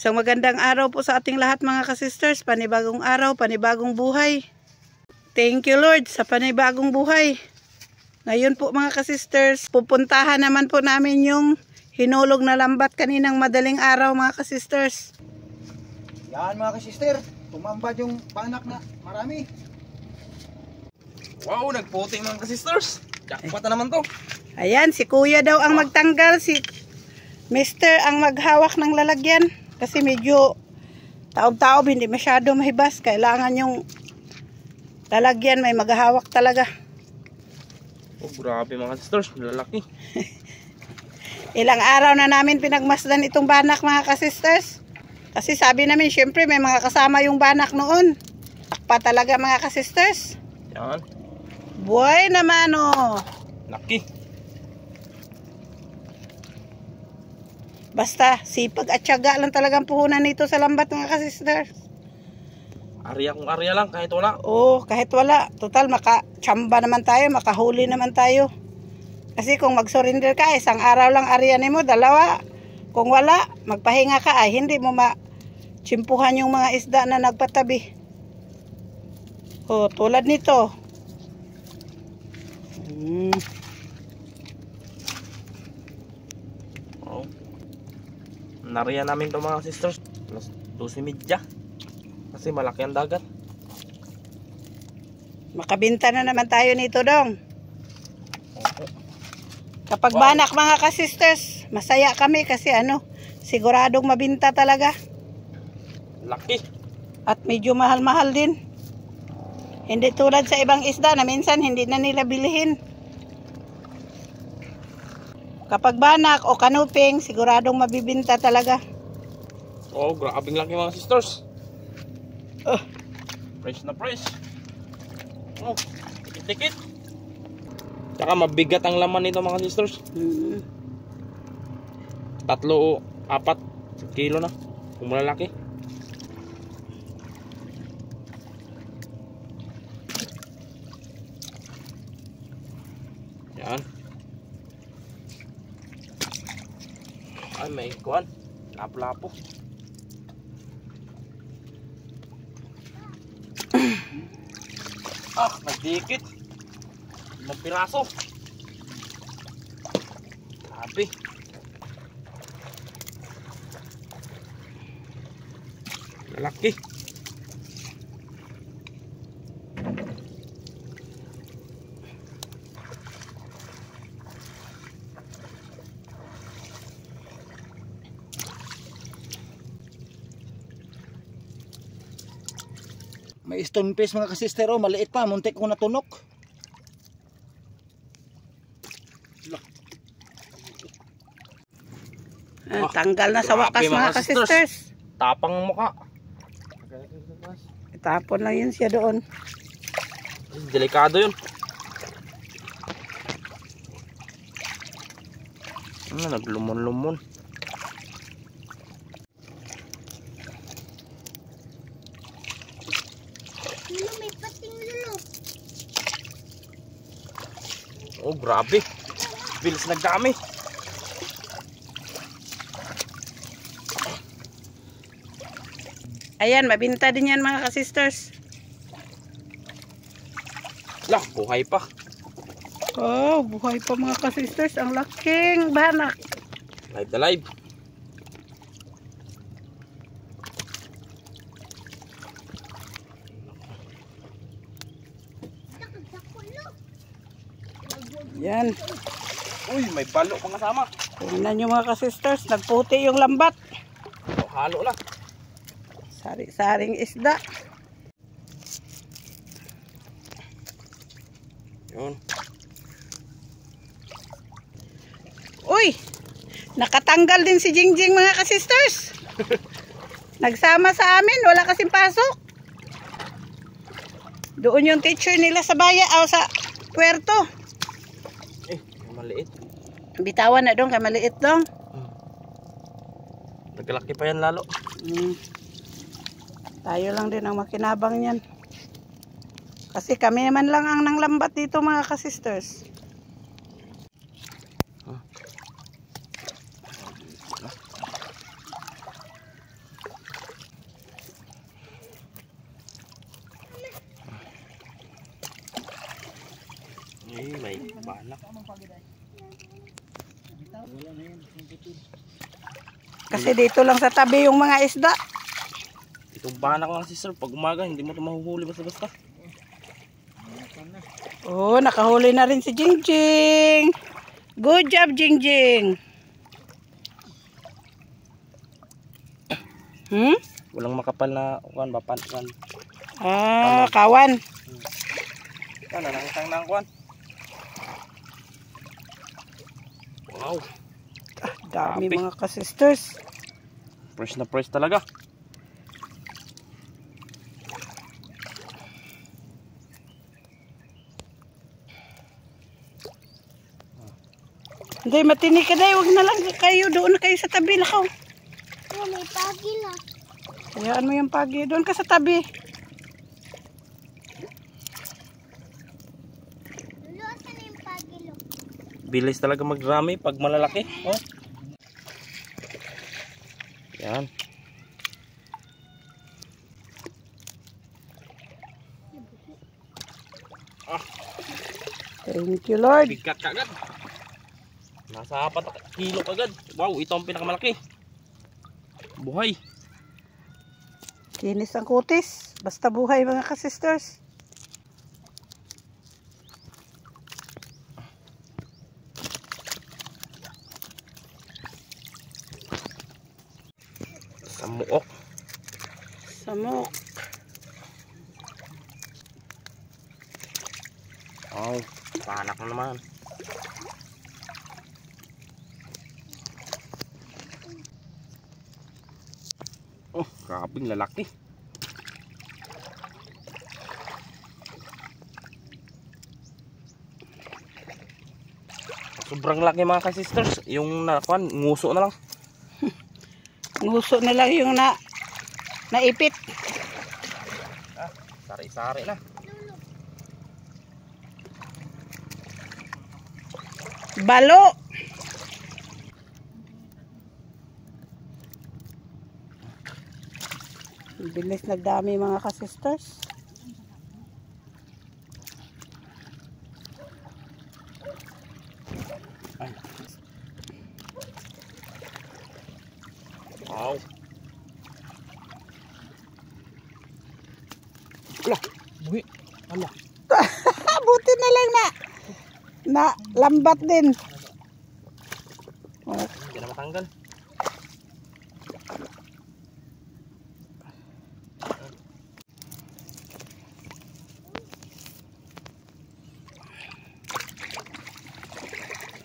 Isang magandang araw po sa ating lahat mga kasisters. Panibagong araw, panibagong buhay. Thank you Lord sa panibagong buhay. Ngayon po mga kasisters, pupuntahan naman po namin yung hinulog na lambat kaninang madaling araw mga kasisters. Yan mga kasister, tumambad yung banak na marami. Wow, nagputi mga kasisters. Jackpot na naman to. Ayan, si kuya daw ang magtanggal, si mister ang maghawak ng lalagyan. Kasi medyo taob-taob, hindi masyado mahibas. Kailangan yung lalagyan may maghahawak talaga. Oh, grabe mga sisters, lalaki. Ilang araw na namin pinagmasdan itong banak mga kasisters. Kasi sabi namin, syempre may mga kasama yung banak noon. Takpa talaga mga kasisters. Yan. Buhay naman oh. Laki. Basta sipag at tiyaga lang talagang puhunan nito sa lambat mga kasisters. Arya kung arya lang, kahit wala. Oo, kahit wala. Total, makachamba naman tayo, makahuli naman tayo. Kasi kung mag-surrender ka, isang araw lang aryanin mo, dalawa. Kung wala, magpahinga ka, ay hindi mo ma-chimpuhan yung mga isda na nagpatabi. O, tulad nito. Oh. Nariyan namin to mga sisters. Alas 12:30. Kasi malaki ang dagat. Makabinta na naman tayo nito dong. Okay. Kapag banak mga kasisters, masaya kami kasi siguradong mabinta talaga. Laki. At medyo mahal-mahal din. Hindi tulad sa ibang isda na minsan hindi na nila bilihin. Kapag banak o kanuping, siguradong mabibinta talaga. Oh, grabing laki mga sisters. Fresh na fresh. Oh, tikit-tikit. Tsaka mabigat ang laman nito mga sisters. 3 o 4 kilo na. Kung malalaki. Yan. Ay, may kuwan. Lapo-lapo. Nagdikit. 5 piraso. Grabe. Lalaki. May stonefish mga kasister, oh, maliit pa, muntik ko natunok. Tanggal na sa wakas mga kasisters. Tapang ang mukha. Itapon lang yun siya doon. Delikado yun. Naglumon-lumon. May pating lulo. Oh, grabe. Bilis nagdami. Ayan, mabinta din yan mga kasisters. Lah, buhay pa. Oh, buhay pa mga kasisters. Ang laking banak. Live na live. Yan. Uy, may balo pang kasama. Tingnan nyo mga kasisters. Nagputi yung lambat. Oh, halo na. Sari-saring isda. Yun. Uy! Nakatanggal din si Jingjing mga kasisters. Nagsama sa amin. Wala kasing pasok. Doon yung teacher nila sa baya o sa puerto. Maliit. Bitawan na doon kay maliit dong. Nagalaki pa yan lalo. Tayo lang din ang makinabang niyan. Kasi kami naman lang ang nanglambat dito mga kasisters. Panak. Kasi dito lang sa tabi yung mga isda. Itong panak lang si sir. Pag umaga, hindi mo ito mahuhuli basta-basta. Oh, nakahuli na rin si Jingjing. Good job, Jingjing. Walang makapal na kuwan ba? Pan. Ah, kawan. Ano, nakitang na ang kuwan. Wow. Dami Grabe. mga ka-sisters. Fresh na fresh talaga. Hindi, matinig ka dahil. Huwag na lang kayo. Doon na kayo sa tabi. Lakaw. Oh, may pagi na. Hayaan mo yung pagi. Doon ka sa tabi. Lulo, asan na yung pagi, lo? Bilis talaga magrami pag malalaki. Oh. Yan. Thank you, Lord. Bigat kagad. Nasa 4 kilo kagad. Wow, ito ang pinakamalaki. Buhay. Kinis ang kutis. Basta buhay mga ka-sisters. Sa muok. Samok. Wow, panak na naman. Oh, grabing lalaki. Sobrang laki mga ka-sisters. Yung nakuan, nguso na lang. Nguso na lang yung naipit. Sari-sari na. Balo. Bilis nagdami mga ka-sisters. Ay. Wow. Ala, buhi. Ala. Buti na lang na lambat din. Oh, Hindi na matanggal.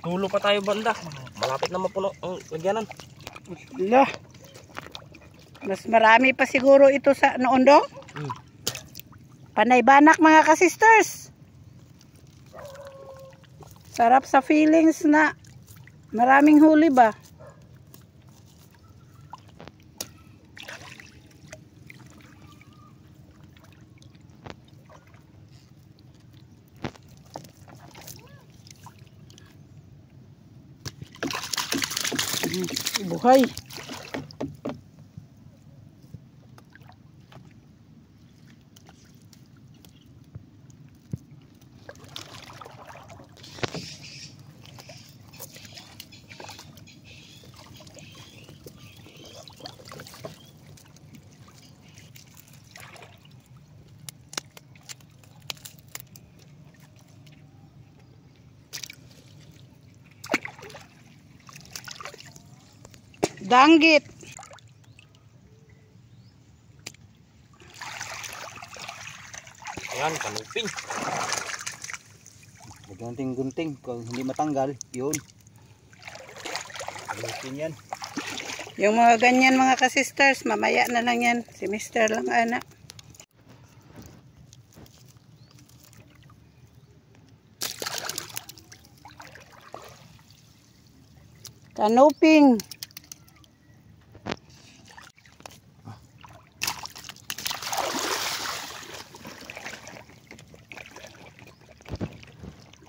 Tulo pa tayo banda. Malapit na mapuno ang lagyanan. lah. Mas marami pa siguro ito sa noon dong. Panay banak mga ka-sisters. Sarap sa feelings na maraming huli ba? Buhay. Danggit. Ayan, kanupin. Gunting-gunting. Kung hindi matanggal, yun. Kanupin yan. Yung mga ganyan mga ka-sisters, mamaya na lang yan. Si Mr. lang anak. Kanuping.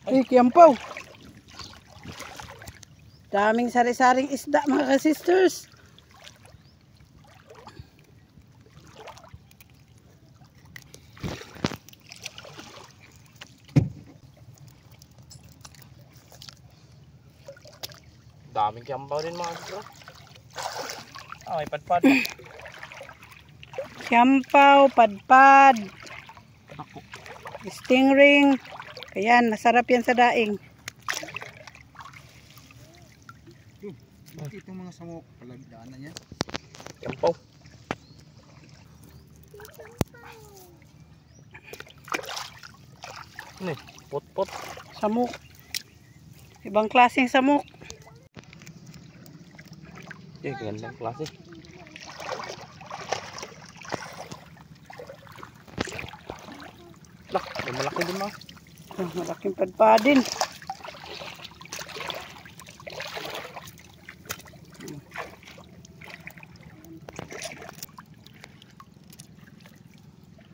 Ay, kiyampaw. Daming sari-saring isda mga ka-sisters. Daming kiambaw din mga kasistor. Ah, may padpad. Siyampaw, padpad, Ako. stingray. Ayan, masarap yan sa daing. Itong mga samok, palagdaanan niya. Kiambaw. Ano eh? Pot-pot. Samuk. Ibang klaseng samuk. Eh, gandang klase. Lah, may malaki din mga. Ah, malaking padpadin.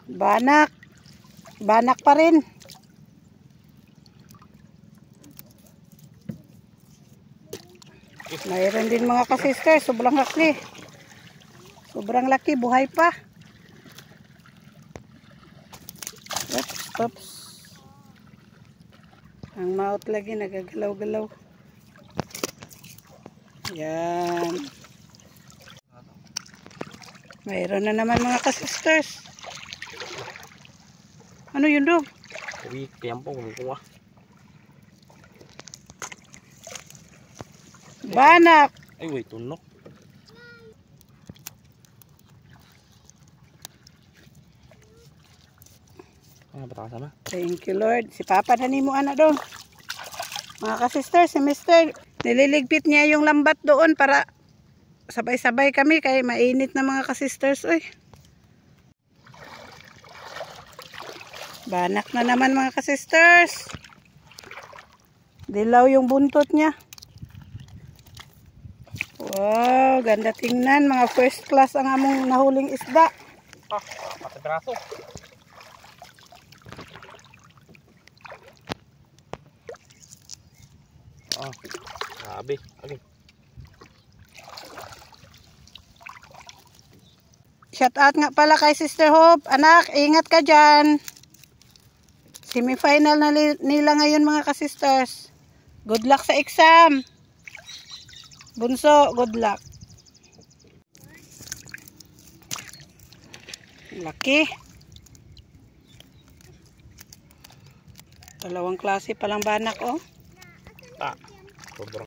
Banak. Banak pa rin. Mayroon din mga kasister. Sobrang laki. Sobrang laki. Buhay pa. Oops, oops. Ang mouth lagi nagagalaw-galaw. Yan. Mayroon na naman mga kasisters. Ano yun do? Uy, kiambaw. Kumukuha. Banak. Ay, wait, tunok. Ah, batasan na. Thank you Lord. Si Papa na mo anak doon. Mga kasisters, si Mr. Nililigpit niya yung lambat doon para sabay-sabay kami kaya mainit na mga kasisters. Uy. Banak na naman mga kasisters. Dilaw yung buntot niya. Wow, ganda tingnan. Mga first class ang among nahuling isda. Ah, pati braso. Ah, grabe. Okay. Shout out nga pala kay Sister Hope. Anak, ingat ka dyan. Semi-final na nila ngayon mga kasisters. Good luck sa exam. Bunso, good luck. Laki. Dalawang klase palang banak oh. Ah, sobrang.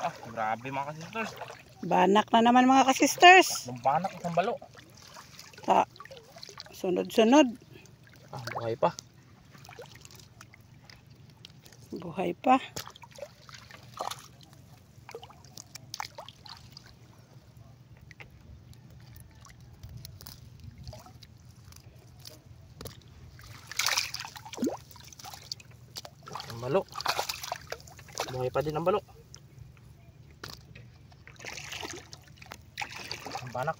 Ah, grabe mga kasisters. Banak na naman mga kasisters. Banak isang balo. Ta. Sunod-sunod. Ah, buhay pa. Buhay pa. Ang balo. Buhay pa din ang balo. Ang banak.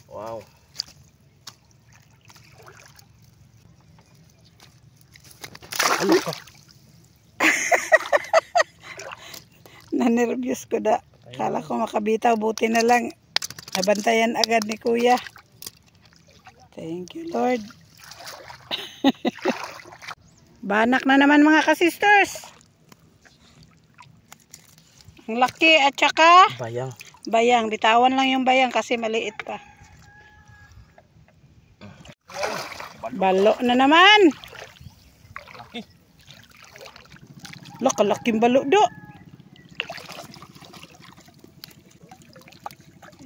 Wow. Ano ka? Nanervyos ko da. Kala ko makabitaw. Buti na lang. Nabantayan agad ni Kuya. Thank you Lord. Banak na naman mga kasisters. Ang laki at saka Bayang. bayang. Bitawan lang yung bayang kasi maliit pa. Balo na naman. Laki. Lakalaking balo do.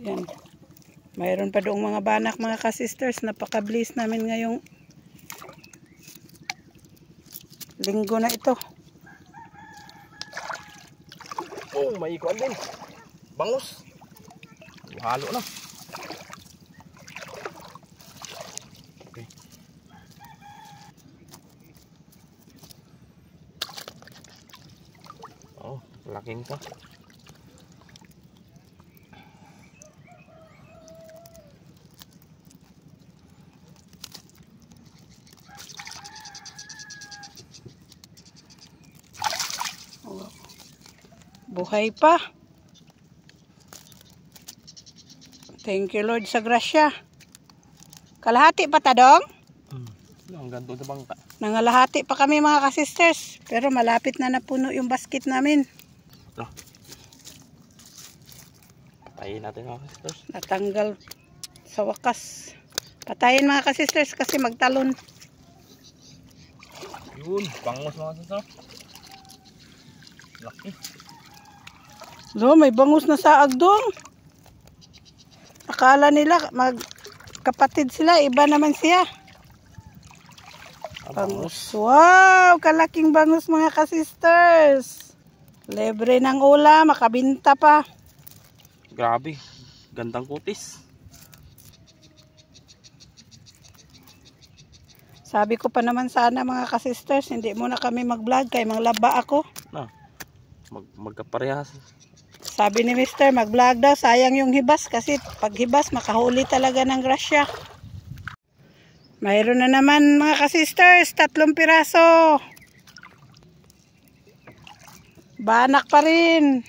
Yan. Mayroon pa doong mga banak mga kasisters. Napaka-bliss namin ngayong linggo na ito. Oh, may ikuan din. Bangus. Halo na. Okay. Oh, laking pa. Buhay pa. Thank you Lord sa grasya. Kalahati pa ta dong? Ang ganto sa bangka. Nangalahati pa kami mga ka-sisters. Pero malapit na napuno yung basket namin. No. Patayin natin mga ka-sisters. Natanggal sa wakas. Patayin mga ka-sisters kasi magtalon. Yun, bangus mga ka-sisters. Laki. Do, may bangus na saag dong. Akala nila magkapatid sila, iba naman siya. Bangus. Wow, kalaking bangus mga ka-sisters. Libre ng ulam, makabinta pa. Grabe, gandang kutis. Sabi ko pa naman sana mga ka-sisters, hindi muna kami mag-vlog kay manglaba ako. Na, magkaparehas. Sabi ni Mr. mag-vlog daw, sayang yung hibas kasi pag hibas makahuli talaga ng grasya. Mayroon na naman mga ka-sisters, 3 piraso. Banak pa rin.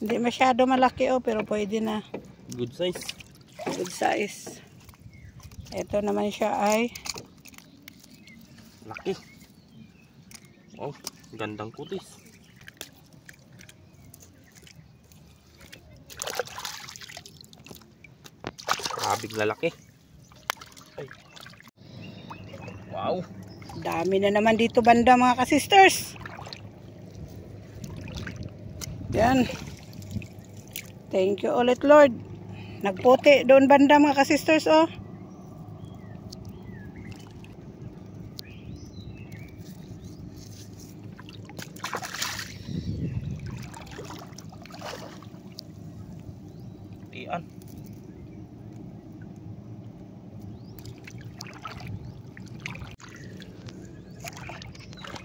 Hindi masyado malaki pero pwede na. Good size. Good size. Ito naman siya ay Laki. Oh, gandang kutis. Grabing lalaki. Ay. Wow. dami na naman dito banda mga ka-sisters. Yan. Thank you ulit Lord. Nagputi doon banda mga ka-sisters oh. Iyan.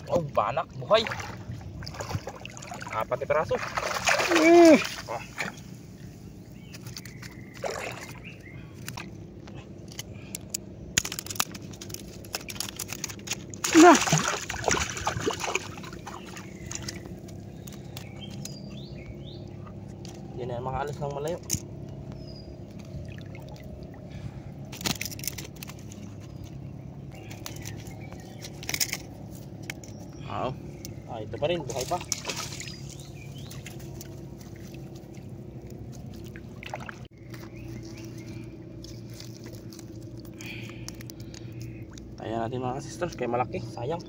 Oh, banak, buhay. 4 na piraso. Oh. Na. Yan na mga alis ng malayo. Wow. Ah, ito pa rin, buhay pa. Kaya natin mga sisters, kay malaki, sayang.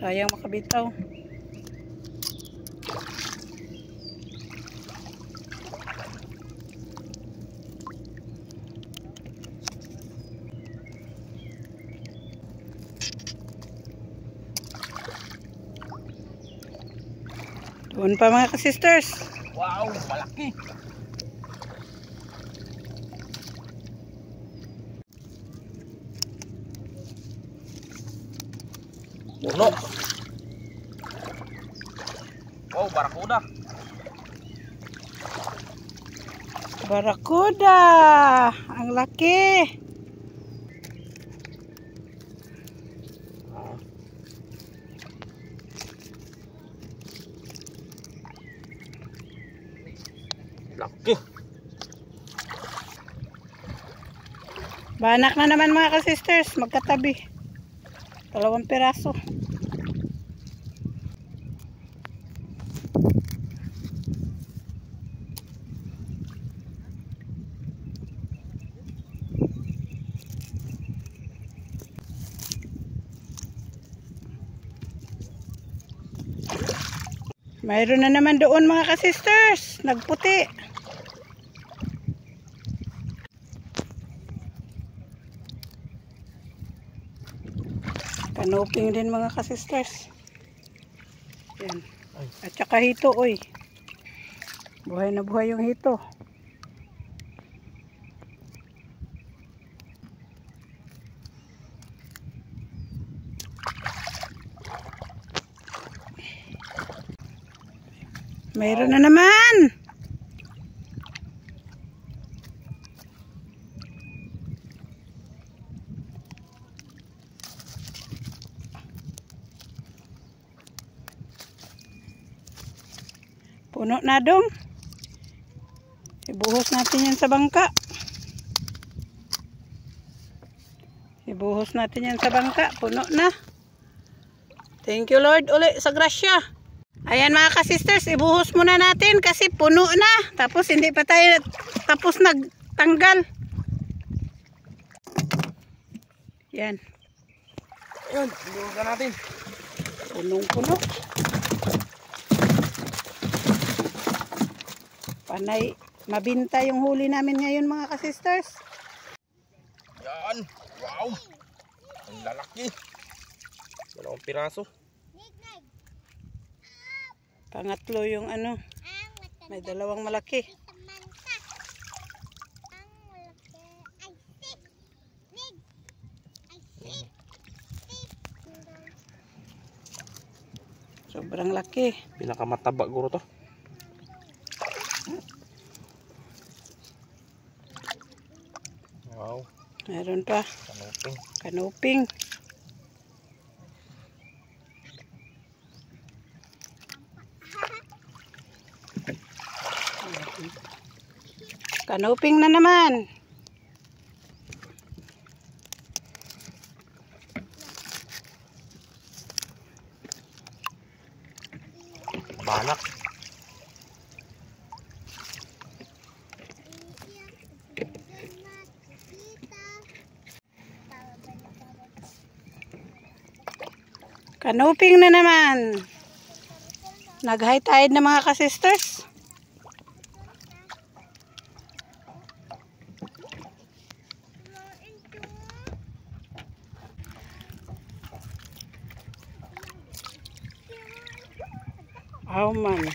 Sayang makabitaw. Doon pa mga ka-sisters. Wow, malaki. Puno. Wow, barakuda. Barakuda. Ang laki. Laki. Banak na naman mga ka-sisters. Magkatabi. 2 piraso. Mayroon na naman doon mga ka-sisters. Nagputi. Kanuping din mga ka-sisters. Yan. At saka hito, oy. Buhay na buhay yung hito. Mayroon na naman. Puno na dong. Ibuhos natin yan sa bangka. Ibuhos natin yan sa bangka. Puno na. Thank you Lord uli sa grasya. Ayan mga ka-sisters, ibuhos muna natin kasi puno na. Tapos hindi pa tayo tapos nagtanggal. Yan. Ayun, ibuhusan natin. Punong-puno. Panay, mabinta yung huli namin ngayon mga ka-sisters. Yan. Wow. Ang lalaki. 2 piraso. Pangatlo yung ano. May 2 malaki. Sobrang laki. Pinakamataba guro to. Wow. Meron pa. Kanuping. Kanuping. Kanuping na naman. Banak. Kanuping na naman. Nag-high tide na mga ka-sisters. Oh man.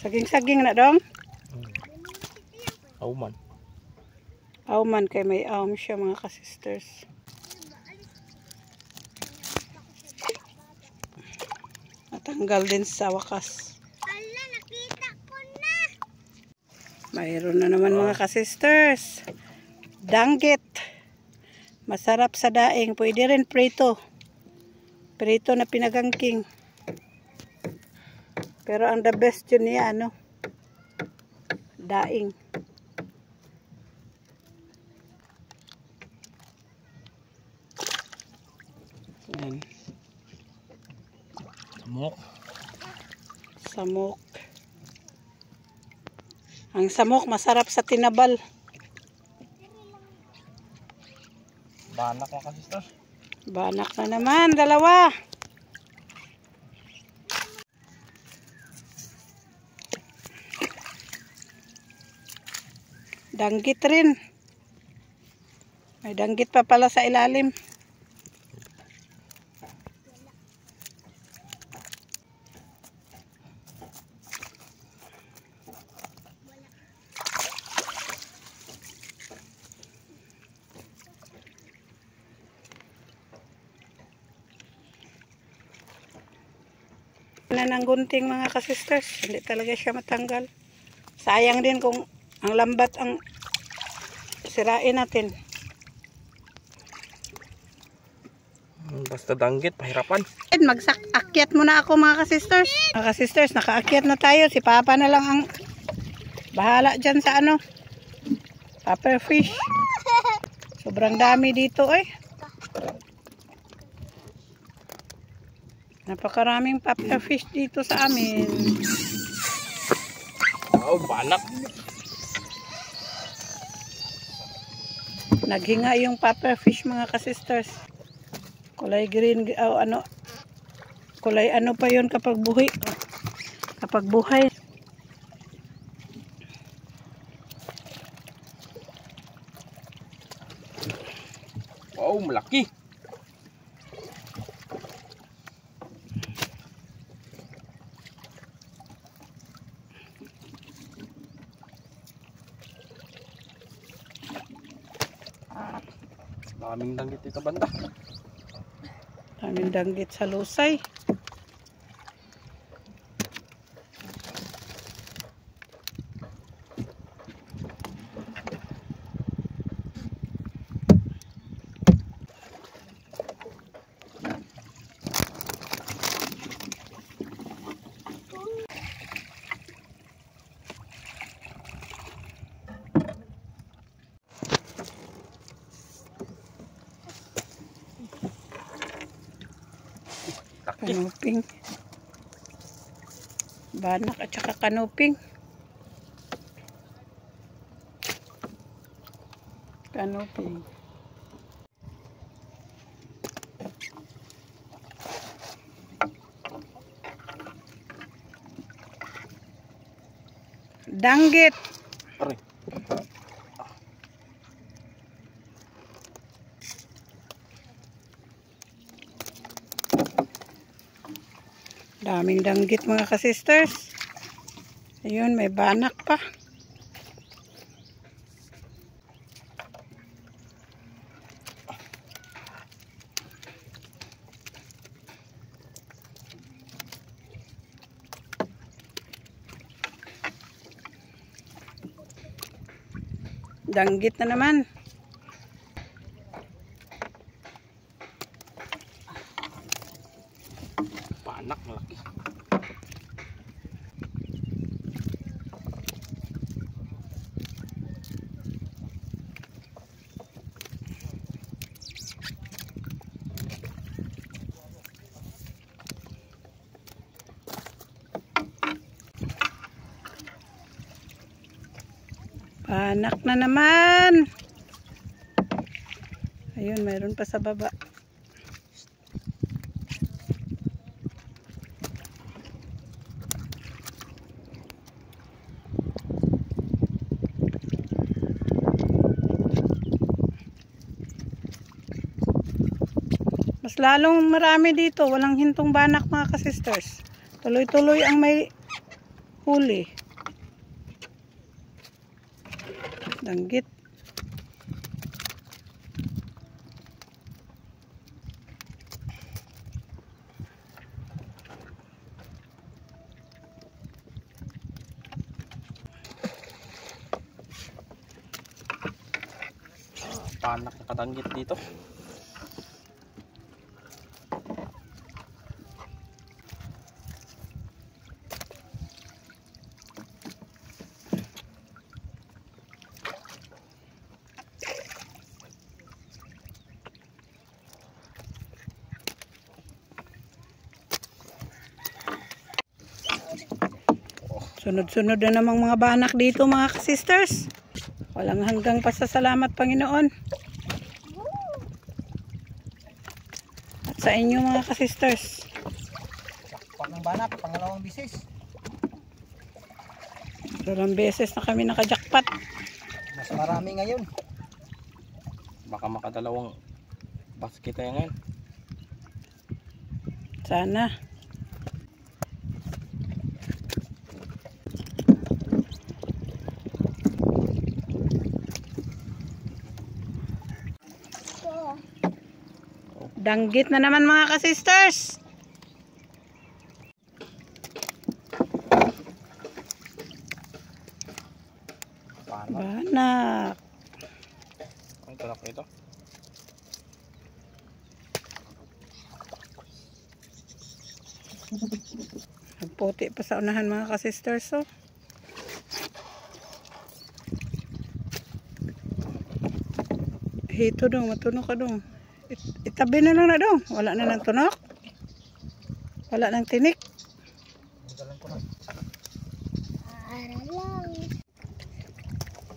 Saging-saging na dong. Auman. Oh man kay may siya mga ka-sisters. Natanggal din sa wakas. Ala, nakita ko na. Mayroon na naman mga ka-sisters. Danggit. Masarap sa daing. Pwede rin prito. Prito na pinagangking. Pero ang the best yun niya, ano? Daing. Yan. Samok. Samok. Ang samok masarap sa tinabal. Banak mga ka-sisters. Banak na naman, 2. Danggit rin. May danggit pa pala sa ilalim. Na ng gunting mga ka-sisters, hindi talaga siya matanggal. Sayang din kung ang lambat ang sirain natin. Basta danggit, pahirapan. Mag-akyat muna ako mga ka-sisters. Mga ka-sisters, nakaakyat na tayo. Si Papa na lang ang bahala dyan sa ano, puffer fish. Sobrang dami dito eh. Napakaraming puffer fish dito sa amin. Wow, banak. Naghinga yung puffer fish mga ka-sisters. Kulay green, ano, kulay ano pa yun kapag buhay. Kapag buhay. Wow, malaki. Daming danggit dito banda. Daming danggit sa lusay. Kanuping. Banak at saka kanuping. Kanuping. Danggit. Aray. Daming danggit mga ka-sisters. Ayun, may banak pa. Danggit na naman. Panak malaki. Panak na naman. Ayun, mayroon pa sa baba. Mas lalong marami dito. Walang hintong banak mga ka-sisters. Tuloy-tuloy ang may huli. Danggit. Panak na kadanggit dito. Sunod-sunod na namang mga banak dito mga ka-sisters. Walang hanggang pasasalamat Panginoon. At sa inyo mga ka-sisters. Sakpak ng banak, pangalawang bisis. Dalawang beses na kami nakajakpat. Mas marami ngayon. Baka makadalawang basket tayo ngayon. Sana. Danggit na naman mga ka-sisters. Panak. Banak. Ang tanak nito. Nagputi pa sa unahan mga ka-sisters. So. Hito dong, matunog ka dong. Itabi na lang na dong. Wala na ng tunok. Wala ng tinik. Magalan ko na. Para lang.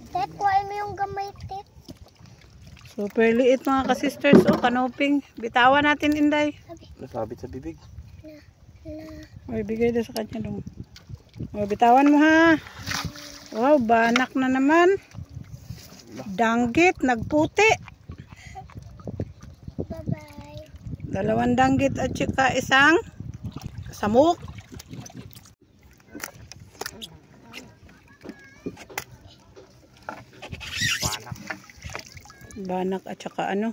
Tet, kuhain mo yung gamay, Tet. Super liit mga ka-sisters. Oh, kanuping. Bitawan natin, Inday. Nasabit sa bibig. Ay, bigay na sa kanya dong. Oh, bitawan mo ha. Wow, banak na naman. Danggit, nagputi. Bye-bye. Dalawang danggit at saka isang samuk. Panak. Banak at saka ano?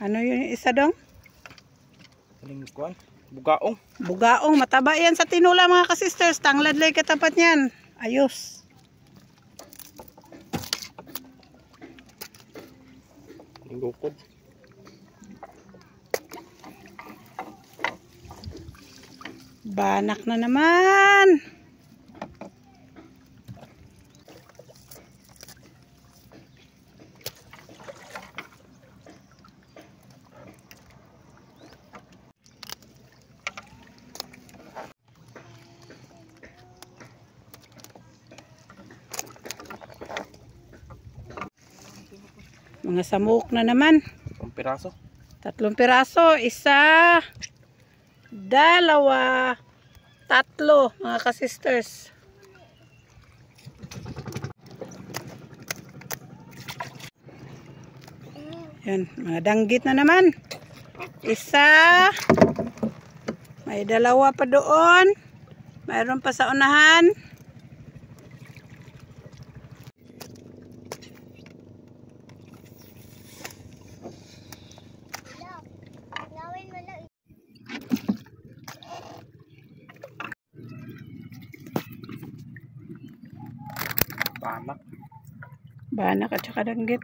Ano yung isa dong? Lingkuan. Bugaong. Bugaong, mataba yan sa tinula mga ka-sisters. Tangladlay katapat niyan. Ayos. Lingkod. Banak na naman. Mga samuk na naman. Ang piraso. 3 piraso. 1, 2, 3 mga ka-sisters. Yan, mga danggit na naman. 1. May 2 pa doon. Mayroon pa sa unahan. Gawin mo na. Panak. Banak at saka danggit.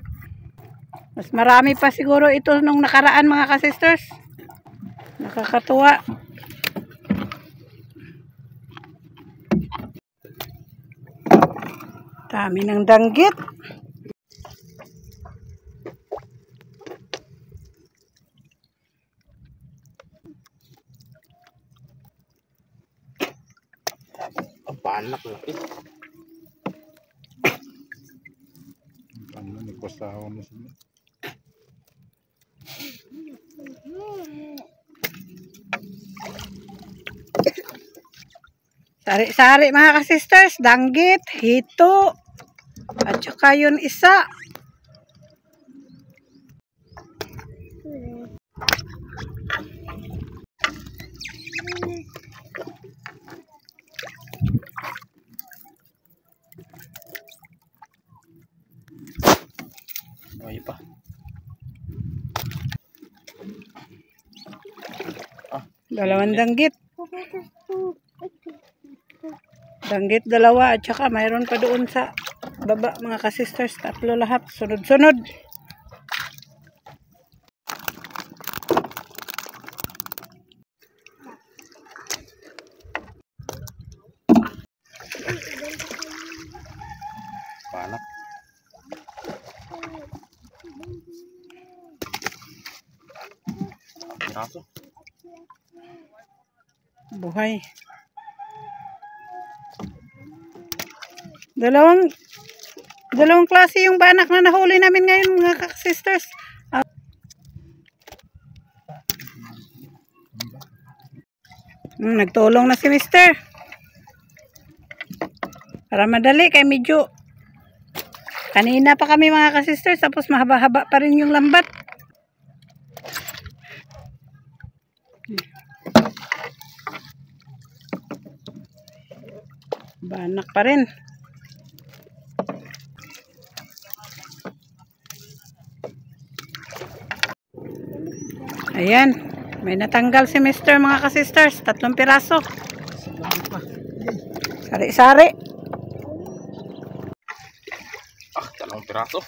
Mas marami pa siguro ito nung nakaraan mga ka-sisters. Nakakatuwa. Dami ng danggit. Ang panak laki. Ano, may kusawa mo sila. Sari-sari mga ka-sisters. Danggit, hito. At saka yun isa. Ay pa. Dalawang danggit. Danggit 2 at saka mayroon pa doon sa baba mga ka-sisters. 3 lahat. Sunod-sunod. Panak. Ang piraso. Buhay. Dalawang klase yung banak na nahuli namin ngayon mga ka-sisters. Nagtulong na si Mister. Para madali kay medyo kanina pa kami mga ka-sisters tapos mahaba-haba pa rin yung lambat. Banak pa rin. Ayan, may natanggal si Mister mga ka-sisters. 3 piraso. Sari-sari. 2 piraso.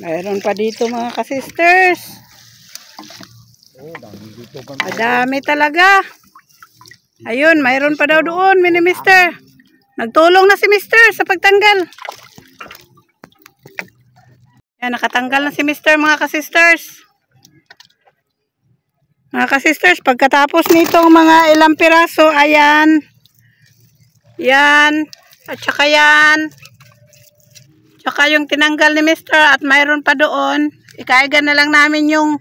Mayroon pa dito mga ka-sisters. Oh, dami dito pa. Madami talaga. Ayun, mayroon pa daw doon, mini Mister. Nagtulong na si Mister sa pagtanggal. Yan, nakatanggal na si Mister mga ka-sisters. Mga ka-sisters, pagkatapos nitong mga ilang piraso, ayan. Yan. At saka yan. Tsaka yung tinanggal ni Mister at mayroon pa doon. Ikaigan na lang namin yung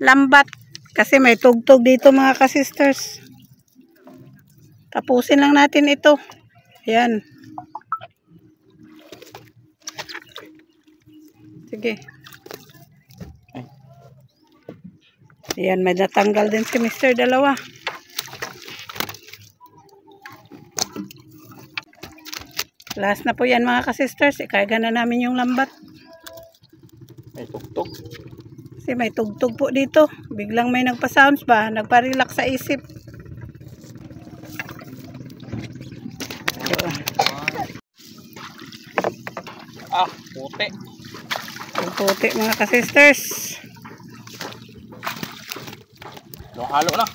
lambat. Kasi may tugtog dito mga ka-sisters. Tapusin lang natin ito. Ayan. Sige. Ayan, may natanggal din si Mister 2. Last na po yan mga ka-sisters. Ikarga na namin yung lambat. May tugtog. Kasi may tugtog po dito. Biglang may nagpa-sounds ba? Nagpa-relax sa isip. Puti. Ang puti mga ka-sisters. Halo na.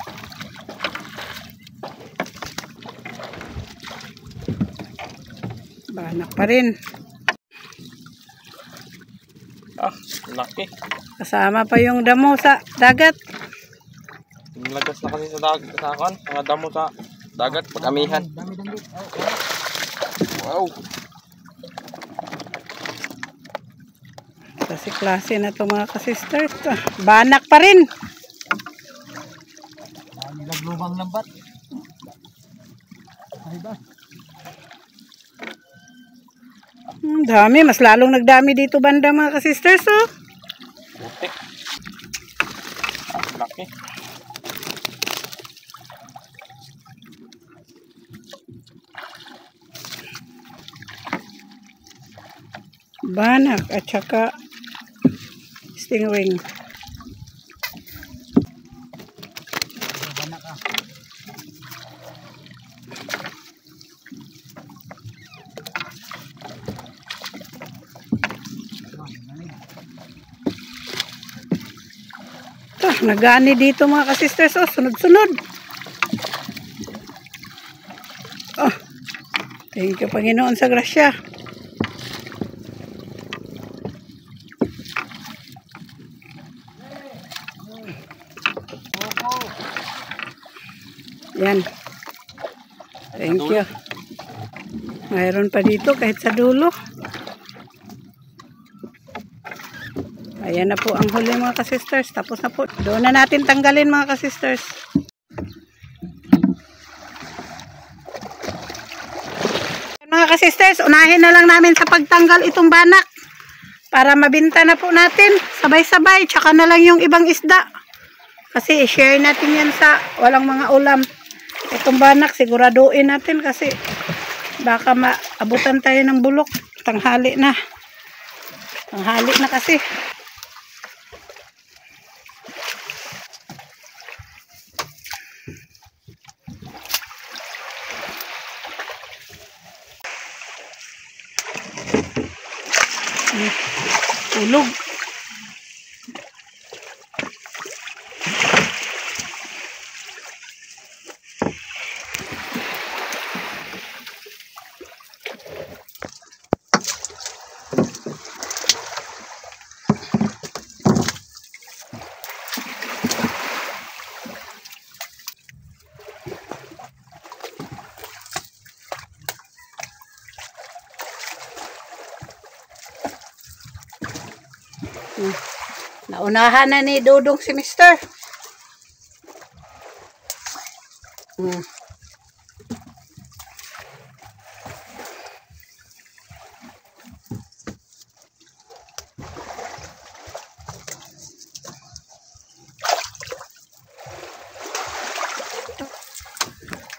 Banak pa rin. Laki. Kasama pa yung damo sa dagat. Nilagas na kasi sa dagat sa akin. Mga damo sa dagat pag amihan. Dami-dami. Wow. Kasi klase na to mga ka-sisters. Banak pa rin. Nilag lumang lambat. Ay ba? Dami. Mas lalong nagdami dito banda mga ka-sisters. Oh. Puti. Laki. Banak at saka stingray. Banak ah. Nagani dito mga ka-sisters. Oh, sunod-sunod. Oh, thank you Panginoon sa grasya. Yan. Thank you. Mayroon pa dito kahit sa dulo. Ayan na po ang huli mga ka-sisters. Tapos na po. Doon na natin tanggalin mga ka-sisters. Mga ka-sisters, unahin na lang namin sa pagtanggal itong banak. Para mabinta na po natin. Sabay-sabay. Tsaka na lang yung ibang isda. Kasi i-share natin yan sa walang mga ulam. Itong banak siguraduhin natin kasi baka maabutan tayo ng bulok. Tanghali na. Tanghali na kasi. Tulog. Naunahan na ni Dudong si Mister.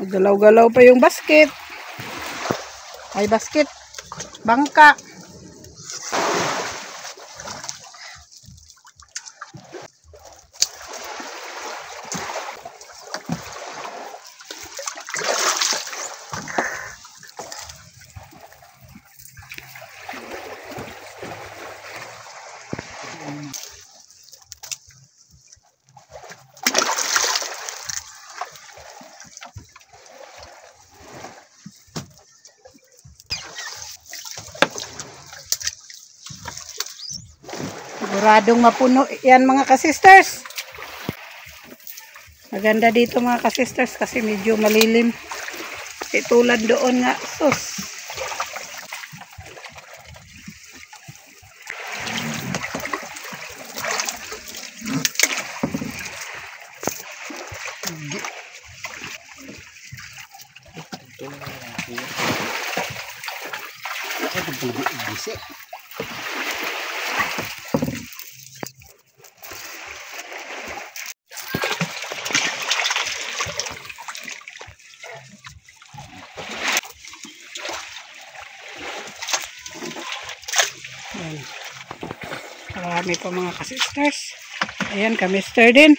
Galaw-galaw pa yung basket. Ay, basket. Bangka. Siguradong mapuno yan mga ka-sisters. Maganda dito mga ka-sisters kasi medyo malilim. Kasi tulad doon nga, sus. Ayan. Marami pa mga ka-sisters. Ayan, ka-mister din.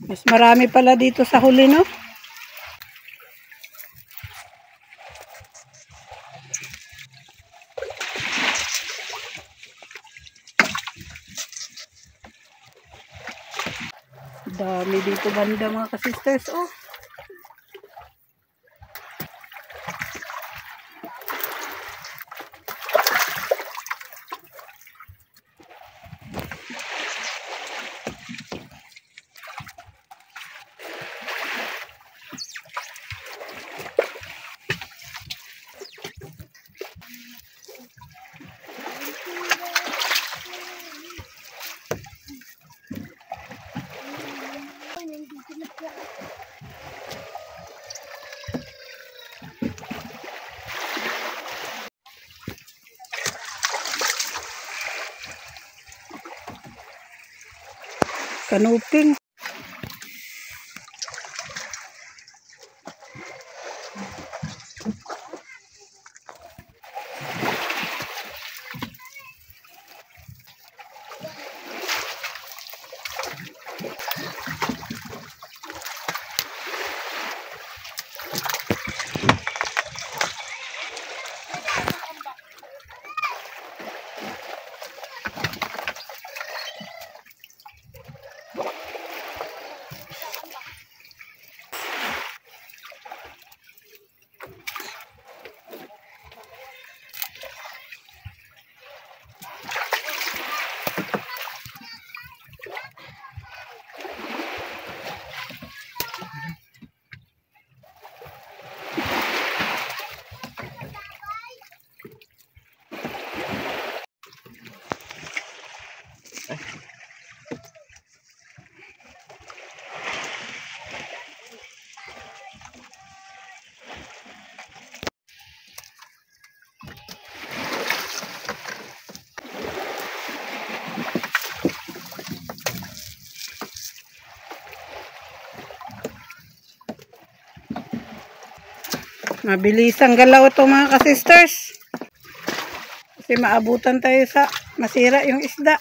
Mas marami pala dito sa huli, no? Dami dito banda mga ka-sisters. Oh. Kanuping. Mabilis ang galaw ito mga ka-sisters. Kasi maabutan tayo sa masira yung isda.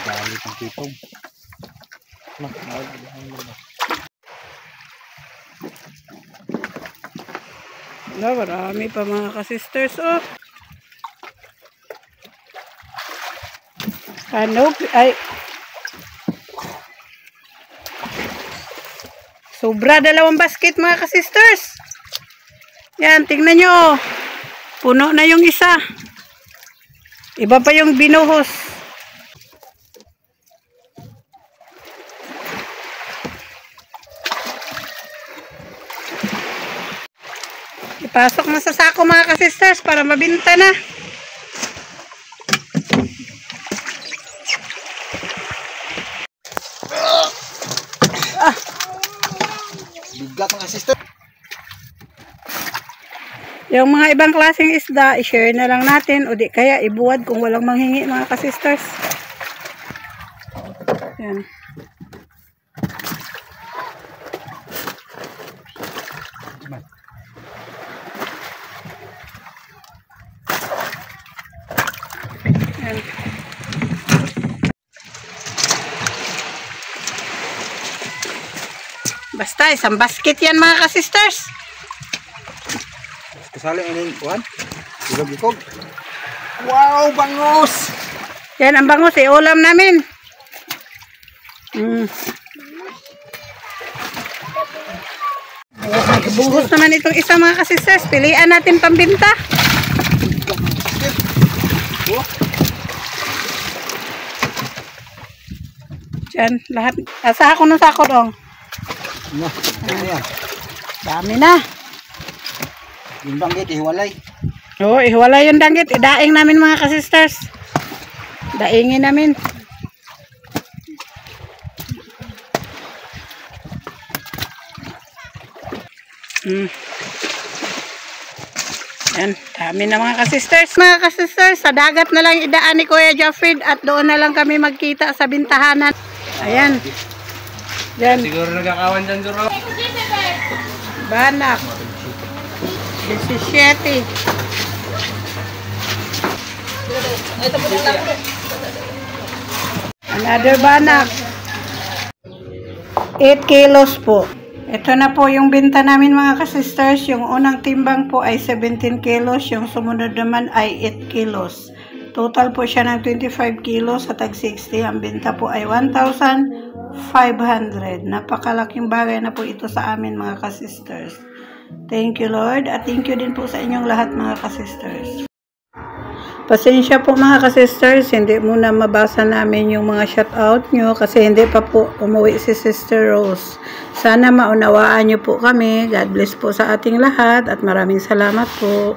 Galit ang kitong. Marami pa mga ka-sisters. Oh. Ay. Sobra 2 basket mga ka-sisters. Yan, tingnan nyo. Puno na yung isa. Iba pa yung binuhos. Ipasok na sa sako mga ka-sisters para mabinta na. Bigat mga sister. Yung mga ibang klaseng isda, i-share na lang natin o di kaya ibuwad kung walang manghingi mga ka-sisters. Yan. Yan. Basta isang basket yan mga ka-sisters. Kasali ini kuan. Ilog-ikog. Wow, bangus. Yan ang bangus, ulam namin. Buhos naman itong isa mga ka-sisters. Pilian natin pambinta. Diyan, lahat. Asa ako ng sako dong. Dami na. Yung danggit, ihiwalay. Oo, ihiwalay yung danggit. Idaing namin mga ka-sisters. Daingin namin. Yan, dami na mga ka-sisters. Mga ka-sisters, sa dagat na lang idaan ni Kuya Jeffrey at doon na lang kami magkita sa bintahanan. Ayan. Yan. Siguro nagkakawan dyan, Duro. Banak. 17. Another banak. 8 kilos po. Ito na po yung benta namin mga ka-sisters. Yung unang timbang po ay 17 kilos. Yung sumunod naman ay 8 kilos. Total po siya ng 25 kilos sa tag 60. Ang benta po ay 1,500. Napakalaking bagay na po ito sa amin mga ka-sisters. Thank you Lord. At thank you din po sa inyong lahat mga ka-sisters. Pasensya po mga ka-sisters, hindi muna mabasa namin yung mga shoutout nyo kasi hindi pa po umuwi si Sister Rose. Sana maunawaan nyo po kami. God bless po sa ating lahat at maraming salamat po.